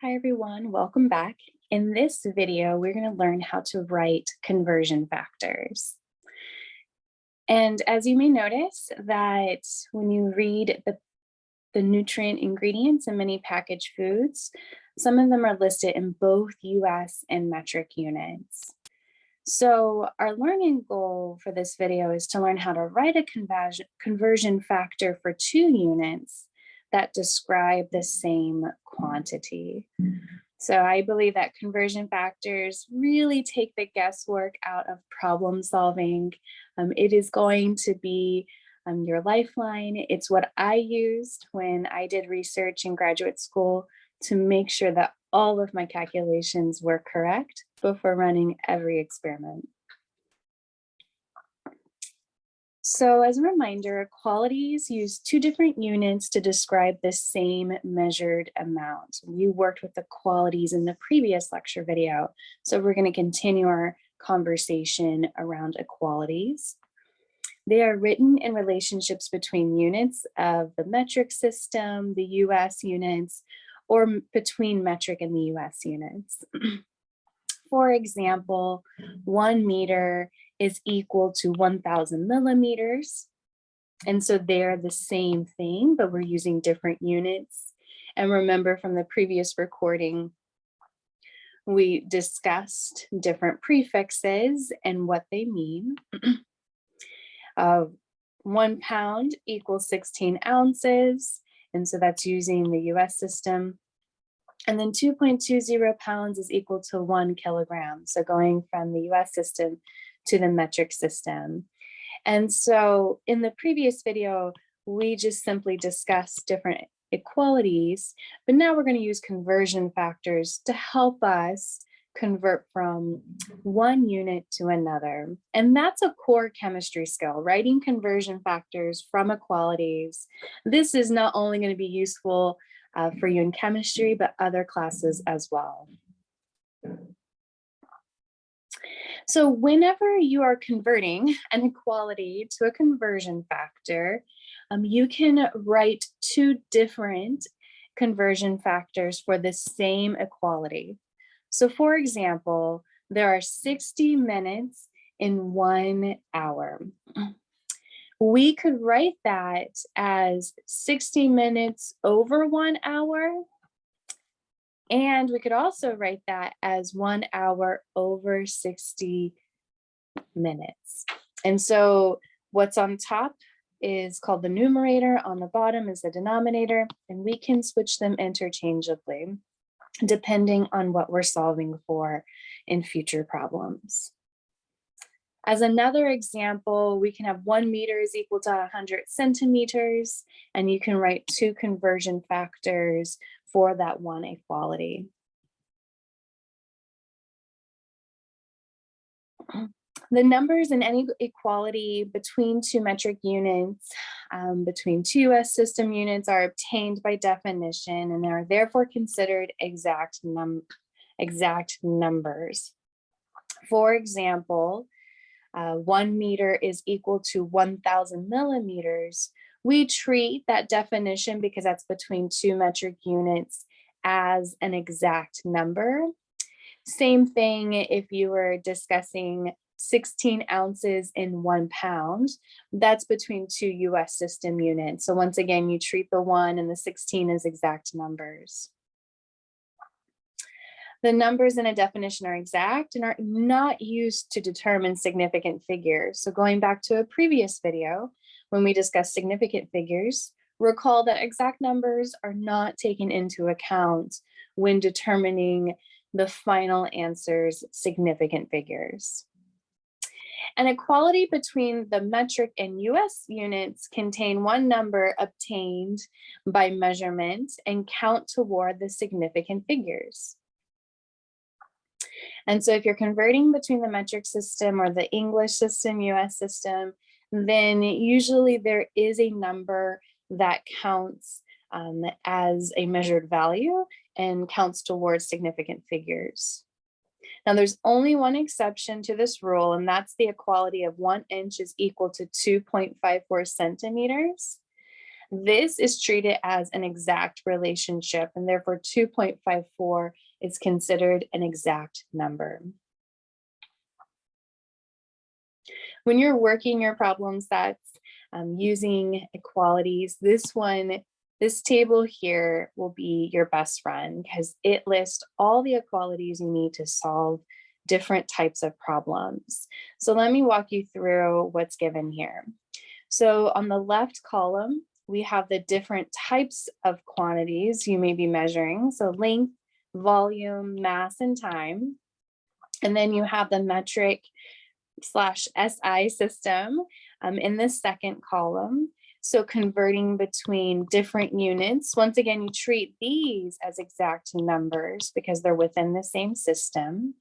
Hi everyone, welcome back. In this video, we're going to learn how to write conversion factors. And as you may notice that when you read the nutrient ingredients in many packaged foods, some of them are listed in both US and metric units. So our learning goal for this video is to learn how to write a conversion factor for 2 units that describe the same quantity. So I believe that conversion factors really take the guesswork out of problem solving. It is going to be your lifeline. It's what I used when I did research in graduate school to make sure that all of my calculations were correct before running every experiment. So as a reminder, qualities use 2 different units to describe the same measured amount. We worked with the qualities in the previous lecture video, so we're going to continue our conversation around equalities. They are written in relationships between units of the metric system, the US units, or between metric and the US units. For example, 1 meter is equal to 1,000 millimeters. And so they're the same thing, but we're using different units. And remember from the previous recording, we discussed different prefixes and what they mean. 1 pound equals 16 ounces. And so that's using the US system. And then 2.20 pounds is equal to 1 kilogram. So going from the US system to the metric system. And so in the previous video, we just simply discussed different equalities, but now we're going to use conversion factors to help us convert from one unit to another. And that's a core chemistry skill, writing conversion factors from equalities. This is not only going to be useful for you in chemistry, but other classes as well. So whenever you are converting an equality to a conversion factor, you can write 2 different conversion factors for the same equality. So for example, there are 60 minutes in 1 hour. We could write that as 60 minutes over 1 hour. And we could also write that as 1 hour over 60 minutes. And so what's on top is called the numerator, on the bottom is the denominator, and we can switch them interchangeably depending on what we're solving for in future problems. As another example, we can have 1 meter is equal to 100 centimeters, and you can write 2 conversion factors for that one equality. The numbers in any equality between 2 metric units, between 2 US system units are obtained by definition and are therefore considered exact numbers. For example, 1 meter is equal to 1,000 millimeters. We treat that definition, because that's between 2 metric units, as an exact number. Same thing if you were discussing 16 ounces in 1 pound, that's between 2 US system units. So once again, you treat the 1 and the 16 as exact numbers. The numbers in a definition are exact and are not used to determine significant figures. So going back to a previous video, when we discussed significant figures, recall that exact numbers are not taken into account when determining the final answer's significant figures. An equality between the metric and US units contain one number obtained by measurement and count toward the significant figures. And so if you're converting between the metric system or the English system, US system, then usually there is a number that counts as a measured value and counts towards significant figures. Now there's only one exception to this rule, and that's the equality of 1 inch is equal to 2.54 centimeters. This is treated as an exact relationship, and therefore 2.54 is considered an exact number. When you're working your problem sets using equalities, this table here will be your best friend because it lists all the equalities you need to solve different types of problems. So let me walk you through what's given here. So on the left column, we have the different types of quantities you may be measuring. So length, volume, mass, and time. And then you have the metric / SI system in this second column. So converting between different units. Once again, you treat these as exact numbers because they're within the same system.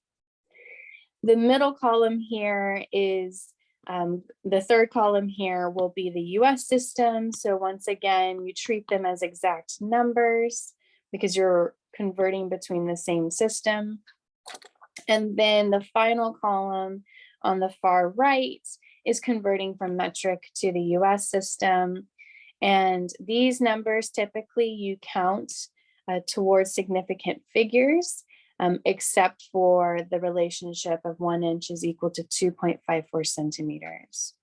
The middle column here is the third column here will be the US system. So once again, you treat them as exact numbers because you're converting between the same system. And then the final column on the far right is converting from metric to the US system. And these numbers typically you count towards significant figures, except for the relationship of 1 inch is equal to 2.54 centimeters.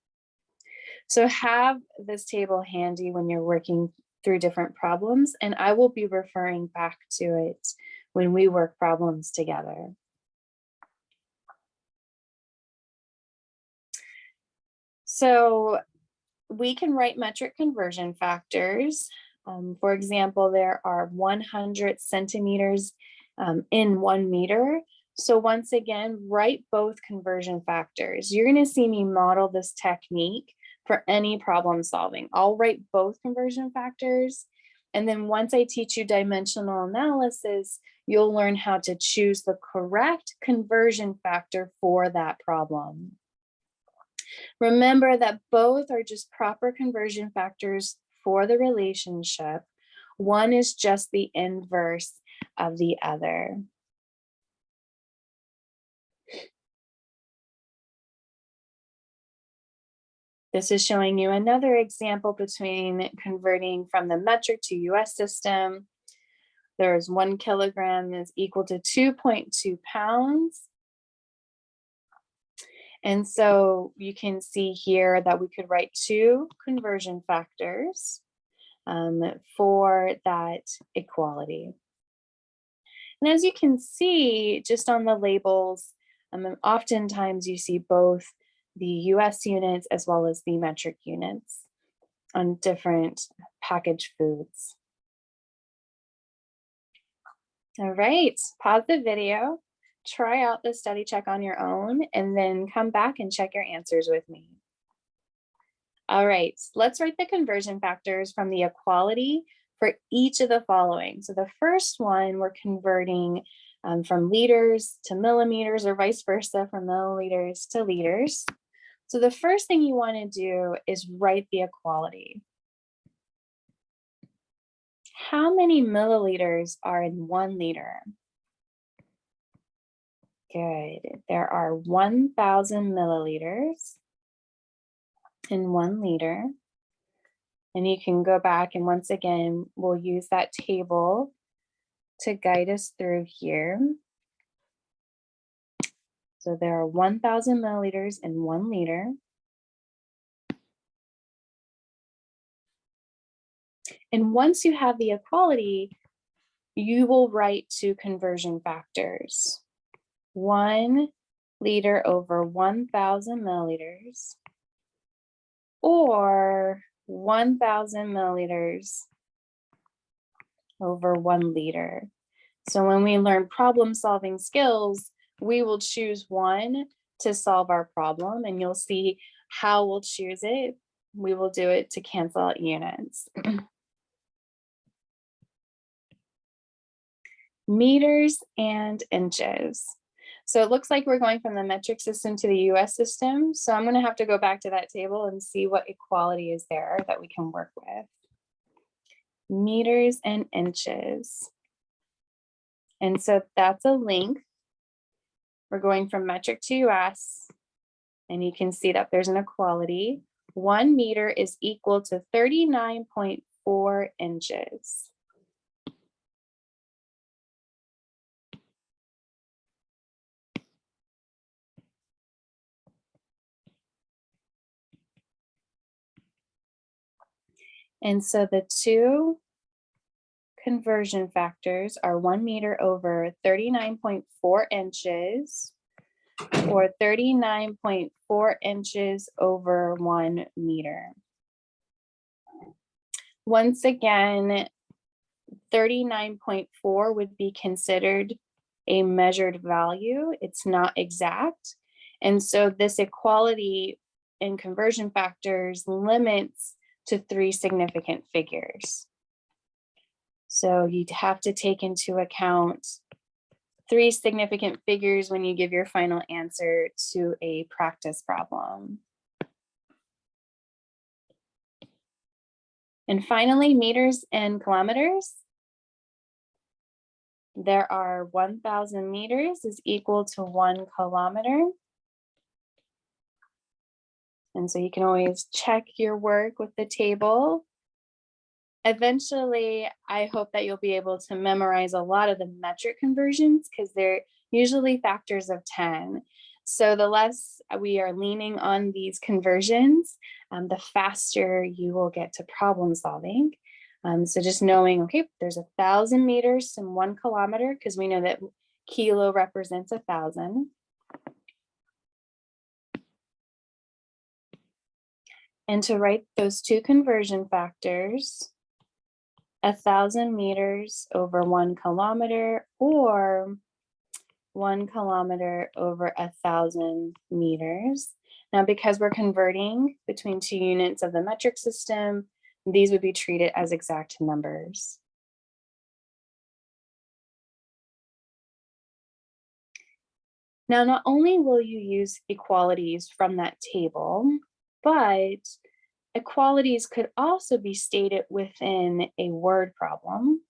So have this table handy when you're working through different problems, and I will be referring back to it when we work problems together. So we can write metric conversion factors. For example, there are 100 centimeters in 1 meter. So once again, write both conversion factors. You're going to see me model this technique for any problem solving. I'll write both conversion factors. And then once I teach you dimensional analysis, you'll learn how to choose the correct conversion factor for that problem. Remember that both are just proper conversion factors for the relationship. One is just the inverse of the other. This is showing you another example between converting from the metric to US system. There's 1 kilogram is equal to 2.2 pounds. And so you can see here that we could write 2 conversion factors for that equality. And as you can see, just on the labels, oftentimes you see both the US units as well as the metric units on different packaged foods. All right, pause the video, try out the study check on your own, and then come back and check your answers with me. All right, let's write the conversion factors from the equality for each of the following. So the first one, we're converting from liters to millimeters or vice versa, from milliliters to liters. So the first thing you want to do is write the equality. How many milliliters are in 1 liter? Good. There are 1,000 milliliters in 1 liter. And you can go back and once again, we'll use that table to guide us through here. So there are 1,000 milliliters in 1 liter. And once you have the equality, you will write 2 conversion factors. 1 liter over 1,000 milliliters, or 1,000 milliliters over 1 liter. So when we learn problem solving skills, we will choose one to solve our problem, and you'll see how we'll choose it. We will do it to cancel out units. Meters and inches. So it looks like we're going from the metric system to the US system. So I'm going to have to go back to that table and see what equality is there that we can work with. Meters and inches. And so that's a length. We're going from metric to US. And you can see that there's an equality. 1 meter is equal to 39.4 4 inches. And so the two conversion factors are 1 meter over 39.4 inches or 39.4 inches over 1 meter. Once again, 39.4 would be considered a measured value. It's not exact. And so this equality in conversion factors limits to 3 significant figures. So you'd have to take into account 3 significant figures when you give your final answer to a practice problem. And finally, meters and kilometers. There are 1,000 meters is equal to 1 kilometer. And so you can always check your work with the table. Eventually, I hope that you'll be able to memorize a lot of the metric conversions because they're usually factors of 10. So the less we are leaning on these conversions, the faster you will get to problem solving. So just knowing, okay, there's 1,000 meters and 1 kilometer, because we know that kilo represents 1,000. And to write those two conversion factors, 1,000 meters over 1 kilometer or 1 kilometer over 1,000 meters. Now, because we're converting between 2 units of the metric system, these would be treated as exact numbers. Now, not only will you use equalities from that table, but equalities could also be stated within a word problem.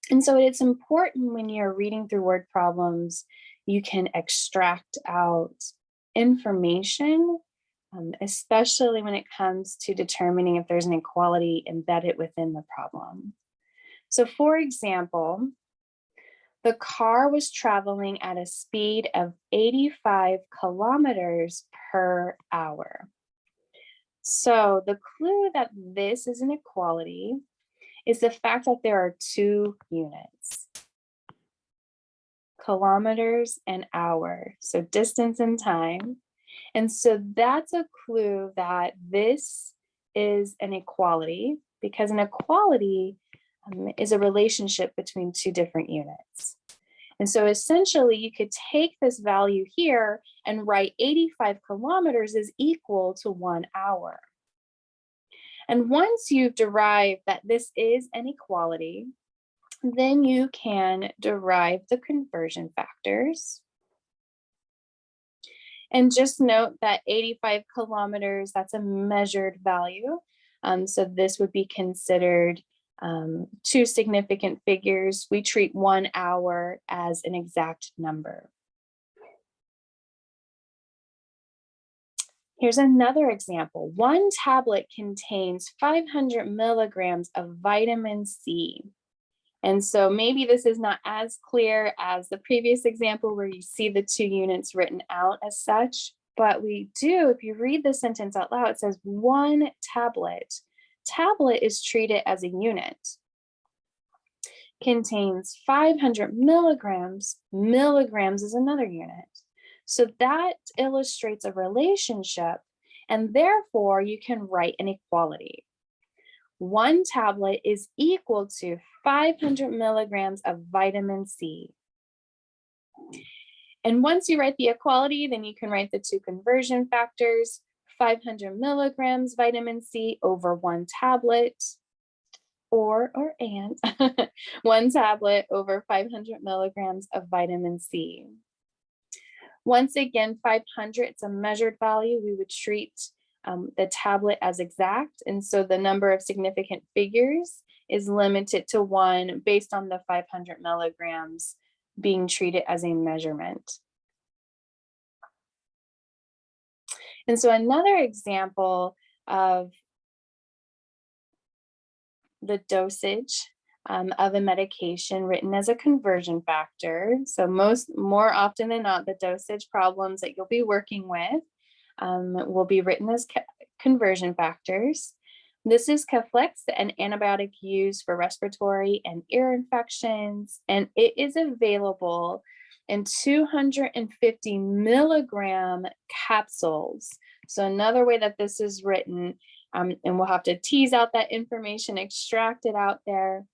And so it's important when you're reading through word problems, you can extract out information, especially when it comes to determining if there's an equality embedded within the problem. So for example, the car was traveling at a speed of 85 kilometers per hour. So the clue that this is an equality is the fact that there are 2 units, kilometers and hour, so distance and time. And so that's a clue that this is an equality, because an equality is a relationship between 2 different units. And so essentially you could take this value here and write 85 kilometers is equal to 1 hour. And once you've derived that this is an equality, then you can derive the conversion factors. And just note that 85 kilometers, that's a measured value. So this would be considered 2 significant figures. We treat 1 hour as an exact number. Here's another example. 1 tablet contains 500 milligrams of vitamin C. And so maybe this is not as clear as the previous example where you see the 2 units written out as such, but we do, if you read the sentence out loud, it says 1 tablet. Tablet is treated as a unit. Contains 500 milligrams. Milligrams is another unit. So that illustrates a relationship, and therefore you can write an equality. 1 tablet is equal to 500 milligrams of vitamin C. And once you write the equality, then you can write the 2 conversion factors, 500 milligrams vitamin C over 1 tablet, or 1 tablet over 500 milligrams of vitamin C. Once again, 500, it's a measured value. We would treat the tablet as exact. And so the number of significant figures is limited to 1 based on the 500 milligrams being treated as a measurement. And so another example of the dosage of a medication written as a conversion factor. So more often than not, the dosage problems that you'll be working with will be written as conversion factors. This is Keflex, an antibiotic used for respiratory and ear infections, and it is available in 250 milligram capsules. So another way that this is written, and we'll have to tease out that information, extract it out there.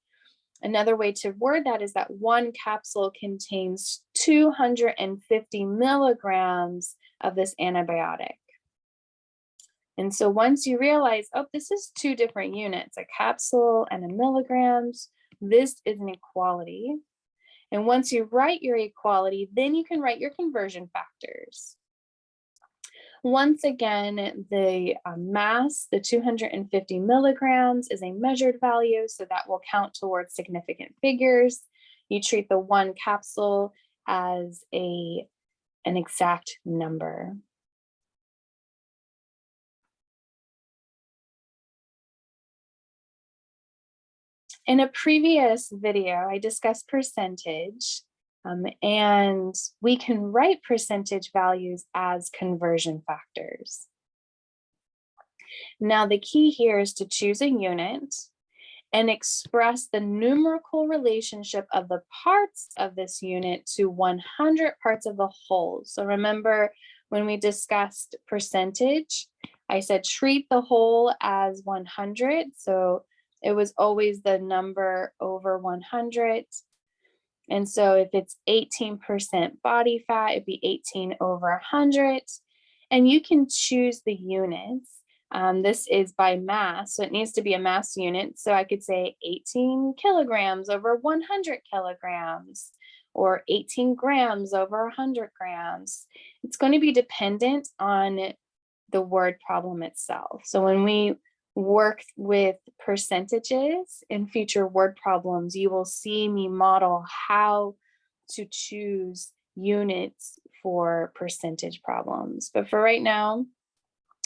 Another way to word that is that one capsule contains 250 milligrams of this antibiotic. And so once you realize, oh, this is two different units, a capsule and a milligrams, this is an equality. And once you write your equality, then you can write your conversion factors. Once again, the mass, the 250 milligrams is a measured value, so that will count towards significant figures. You treat the one capsule as an exact number. In a previous video, I discussed percentage, and we can write percentage values as conversion factors. Now, the key here is to choose a unit and express the numerical relationship of the parts of this unit to 100 parts of the whole. So remember when we discussed percentage, I said treat the whole as 100. So it was always the number over 100. And so if it's 18% body fat, it'd be 18 over 100. And you can choose the units. This is by mass, so it needs to be a mass unit. So I could say 18 kilograms over 100 kilograms, or 18 grams over 100 grams. It's going to be dependent on the word problem itself. So when we work with percentages in future word problems, you will see me model how to choose units for percentage problems. But for right now,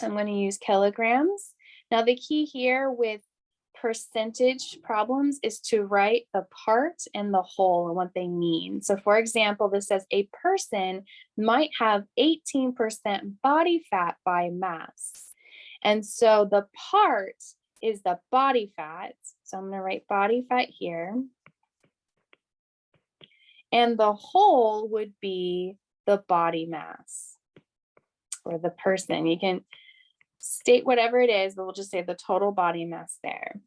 I'm going to use kilograms. Now, the key here with percentage problems is to write the part and the whole and what they mean. So for example, this says a person might have 18% body fat by mass. And so the part is the body fat. So I'm going to write body fat here. And the whole would be the body mass or the person. You can state whatever it is, but we'll just say the total body mass there.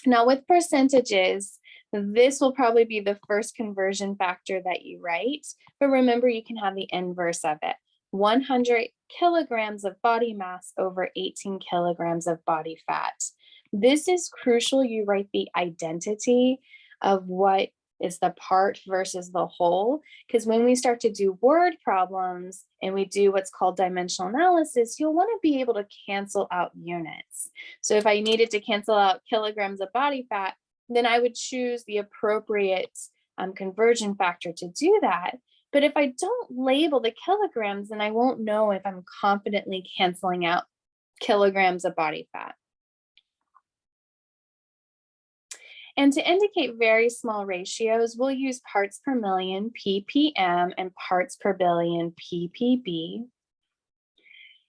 Now with percentages, this will probably be the first conversion factor that you write, but remember you can have the inverse of it. 100 kilograms of body mass over 18 kilograms of body fat. This is crucial. You write the identity of what is the part versus the whole, because when we start to do word problems and we do what's called dimensional analysis, you'll want to be able to cancel out units. So if I needed to cancel out kilograms of body fat, then I would choose the appropriate conversion factor to do that. But if I don't label the kilograms, then I won't know if I'm confidently canceling out kilograms of body fat. And to indicate very small ratios, we'll use parts per million, ppm, and parts per billion, ppb.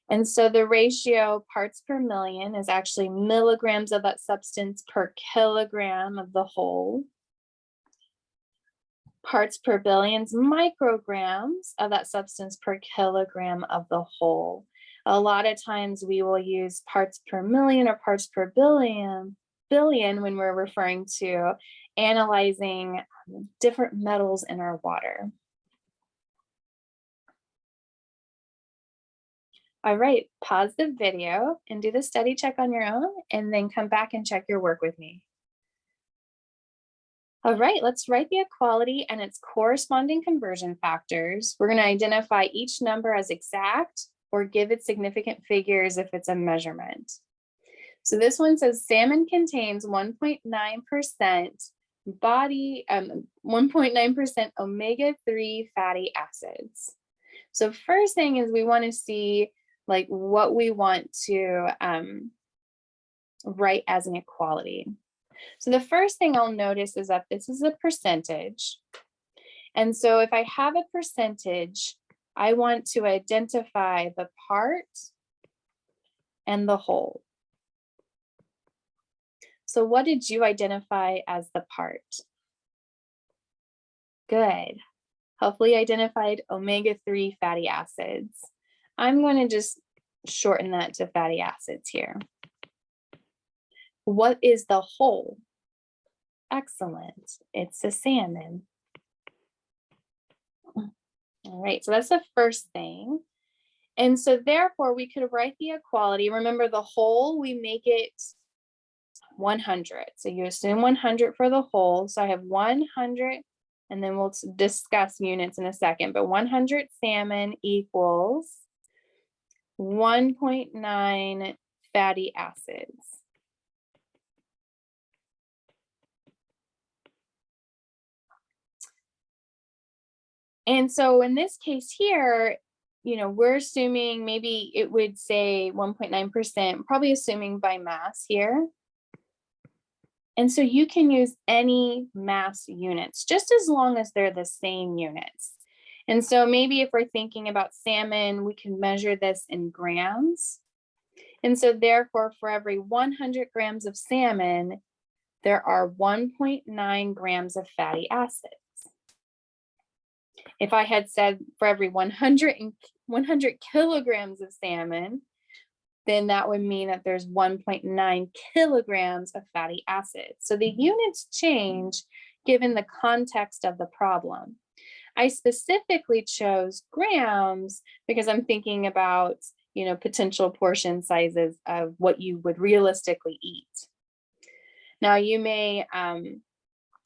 And so the ratio parts per million is actually milligrams of that substance per kilogram of the whole. Parts per billions, micrograms of that substance per kilogram of the whole. A lot of times we will use parts per million or parts per billion when we're referring to analyzing different metals in our water. All right, pause the video and do the study check on your own, and then come back and check your work with me. All right, let's write the equality and its corresponding conversion factors. We're going to identify each number as exact or give it significant figures if it's a measurement. So this one says salmon contains 1.9% 1.9% omega-3 fatty acids. So first thing is we want to see like what we want to write as an equality. So the first thing I'll notice is that this is a percentage. And so if I have a percentage, I want to identify the part and the whole. So what did you identify as the part? Good. Hopefully identified omega-3 fatty acids. I'm going to just shorten that to fatty acids here. What is the whole? Excellent. It's the salmon. All right, so that's the first thing. And so therefore we could write the equality. Remember the whole, we make it 100. So you assume 100 for the whole. So I have 100, and then we'll discuss units in a second, but 100 salmon equals 1.9 fatty acids. And so in this case here, we're assuming maybe it would say 1.9%, probably assuming by mass here. And so you can use any mass units, just as long as they're the same units. And so maybe if we're thinking about salmon, we can measure this in grams. And so therefore, for every 100 grams of salmon, there are 1.9 grams of fatty acids. If I had said for every 100 kilograms of salmon, then that would mean that there's 1.9 kilograms of fatty acids. So the units change given the context of the problem. I specifically chose grams because I'm thinking about, potential portion sizes of what you would realistically eat. Now you may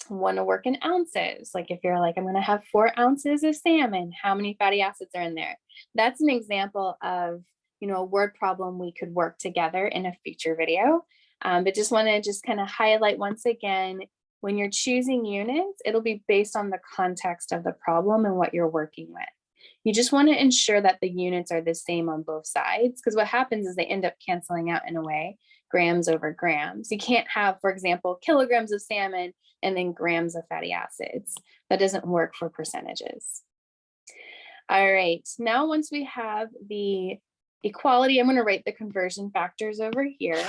want to work in ounces. Like if you're like, I'm going to have 4 ounces of salmon, how many fatty acids are in there? That's an example of, a word problem we could work together in a future video. But just want to kind of highlight once again, when you're choosing units, it'll be based on the context of the problem and what you're working with. You just want to ensure that the units are the same on both sides, because what happens is they end up canceling out in a way, grams over grams. You can't have, for example, kilograms of salmon and then grams of fatty acids. That doesn't work for percentages. All right, now once we have the equality, I'm going to write the conversion factors over here.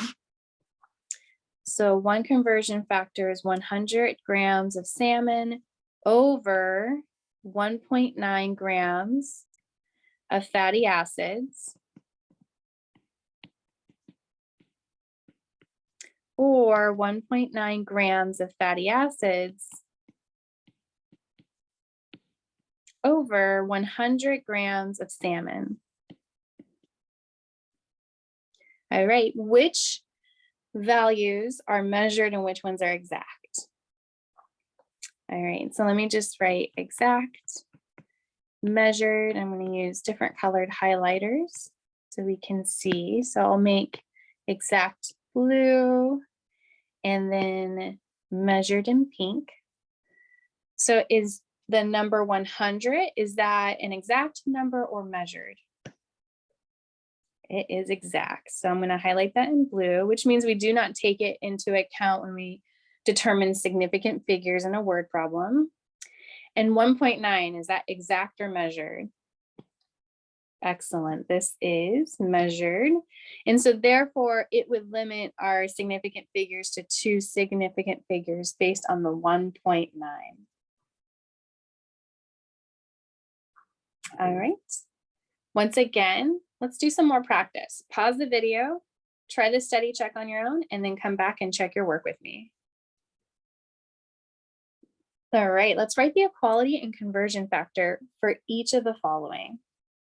So one conversion factor is 100 grams of salmon over 1.9 grams of fatty acids, or 1.9 grams of fatty acids over 100 grams of salmon. All right, which values are measured and which ones are exact? All right, so let me just write exact, measured. I'm going to use different colored highlighters so we can see. So I'll make exact blue and then measured in pink. So is the number 100, is that an exact number or measured? It is exact. So I'm going to highlight that in blue, which means we do not take it into account when we determine significant figures in a word problem. And 1.9, is that exact or measured? Excellent. This is measured. And so therefore it would limit our significant figures to 2 significant figures based on the 1.9. All right. Once again, let's do some more practice. Pause the video, try the study check on your own, and then come back and check your work with me. All right, let's write the equality and conversion factor for each of the following.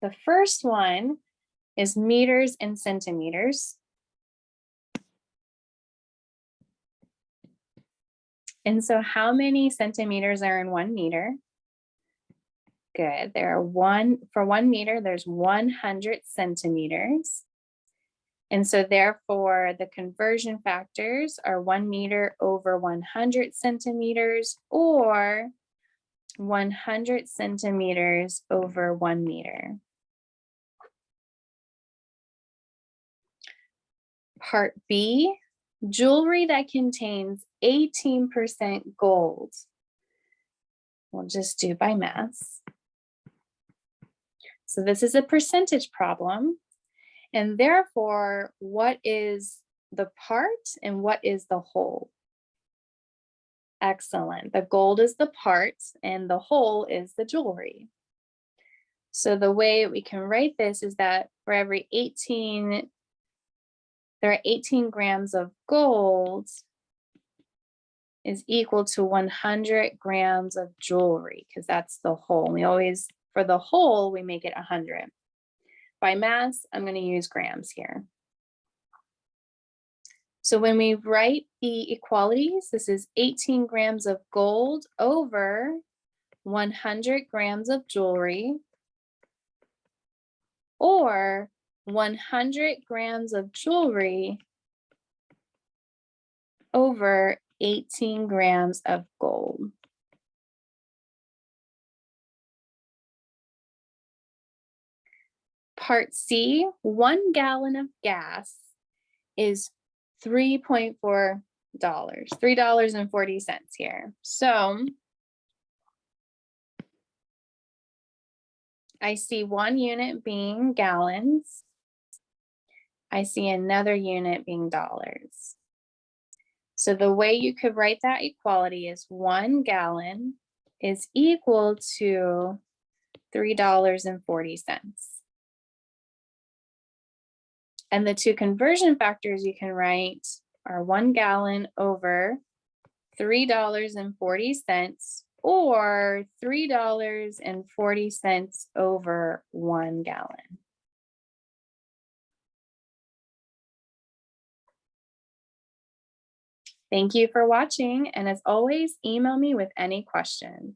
The first one is meters and centimeters. And so how many centimeters are in 1 meter? Good. For 1 meter, there's 100 centimeters. And so therefore the conversion factors are 1 meter over 100 centimeters, or 100 centimeters over 1 meter. Part B, Jewelry that contains 18% gold. We'll just do by mass. So this is a percentage problem. And therefore, what is the part and what is the whole? Excellent. The gold is the part and the whole is the jewelry. So the way we can write this is that for every 18, there are 18 grams of gold is equal to 100 grams of jewelry, because that's the whole. We always, for the whole, we make it 100. By mass, I'm going to use grams here. So when we write the equalities, this is 18 grams of gold over 100 grams of jewelry, or 100 grams of jewelry over 18 grams of gold. Part C, 1 gallon of gas is $3.4, $3.40 here. So I see one unit being gallons. I see another unit being dollars. So the way you could write that equality is 1 gallon is equal to $3.40. And the two conversion factors you can write are 1 gallon over $3.40, or $3.40 over 1 gallon. Thank you for watching, and as always, email me with any questions.